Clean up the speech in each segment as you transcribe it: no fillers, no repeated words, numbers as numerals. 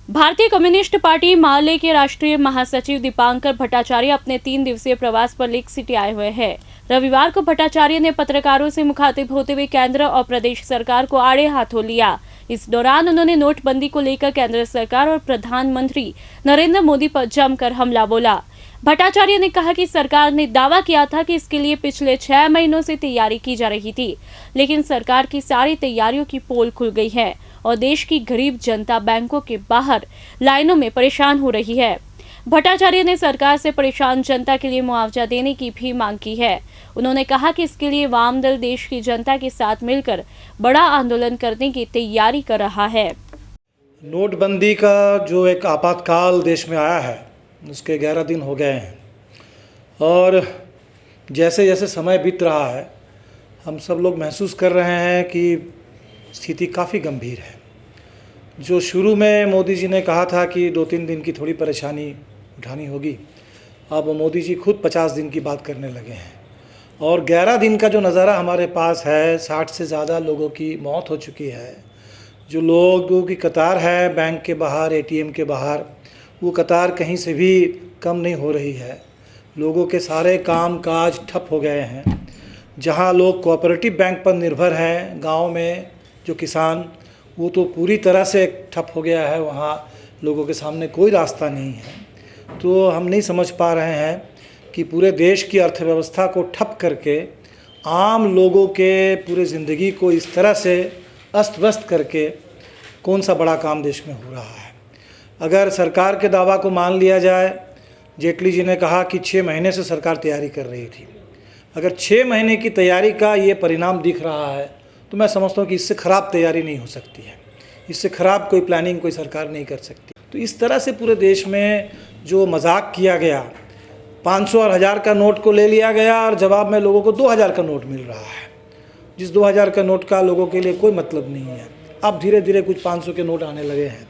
भारतीय communist party माले के राष्ट्रीय महासचिव दीपांकर भट्टाचार्य अपने 3 दिवसीय प्रवास पर लेक सिटी आए हुए हैं। रविवार को भट्टाचार्य ने पत्रकारों से मुखातिब होते हुए केंद्र और प्रदेश सरकार को आड़े हाथों लिया। इस दौरान उन्होंने नोटबंदी को लेकर केंद्र सरकार और प्रधानमंत्री नरेंद्र मोदी पर जमकर हमला बोला। भट्टाचार्य ने कहा कि सरकार ने दावा किया था कि इसके लिए पिछले 6 महीनों से तैयारी की जा रही थी, लेकिन सरकार की सारी तैयारियों की पोल खुल गई है और देश की गरीब जनता बैंकों के बाहर लाइनों में परेशान हो रही है। भट्टाचार्य ने सरकार से परेशान जनता के लिए मुआवजा देने की भी मांग की है। उन्होंने कहा कि इसके लिए वाम दल देश की जनता के साथ मिलकर बड़ा आंदोलन करने की तैयारी कर रहा है। नोटबंदी का जो एक आपातकाल देश में आया है, उसके 11 दिन हो गए हैं और जैसे जैसे समय बीत रहा है, हम सब लोग महसूस कर रहे हैं कि स्थिति काफ़ी गंभीर है। जो शुरू में मोदी जी ने कहा था कि 2-3 दिन की थोड़ी परेशानी उठानी होगी, अब मोदी जी खुद 50 दिन की बात करने लगे हैं और 11 दिन का जो नज़ारा हमारे पास है, 60 से ज़्यादा लोगों की मौत हो चुकी है। जो लोगों की कतार है बैंक के बाहर, एटीएम के बाहर, वो कतार कहीं से भी कम नहीं हो रही है। लोगों के सारे काम काज ठप हो गए हैं। जहाँ लोग कोऑपरेटिव बैंक पर निर्भर हैं, गांव में जो किसान, वो तो पूरी तरह से ठप हो गया है। वहाँ लोगों के सामने कोई रास्ता नहीं है। तो हम नहीं समझ पा रहे हैं कि पूरे देश की अर्थव्यवस्था को ठप करके आम लोगों के पूरे ज़िंदगी को इस तरह से अस्त व्यस्त करके कौन सा बड़ा काम देश में हो रहा है। अगर सरकार के दावा को मान लिया जाए, जेटली जी ने कहा कि 6 महीने से सरकार तैयारी कर रही थी। अगर 6 महीने की तैयारी का ये परिणाम दिख रहा है तो मैं समझता हूँ कि इससे ख़राब तैयारी नहीं हो सकती है। इससे ख़राब कोई प्लानिंग कोई सरकार नहीं कर सकती। तो इस तरह से पूरे देश में जो मजाक किया गया, 500 और 1000 का नोट को ले लिया गया और जवाब में लोगों को 2000 का नोट मिल रहा है, जिस 2000 का नोट का लोगों के लिए कोई मतलब नहीं है। अब धीरे धीरे कुछ 500 के नोट आने लगे हैं।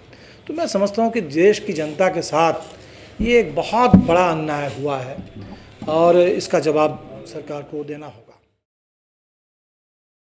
तो मैं समझता हूँ कि देश की जनता के साथ ये एक बहुत बड़ा अन्याय हुआ है और इसका जवाब सरकार को देना होगा।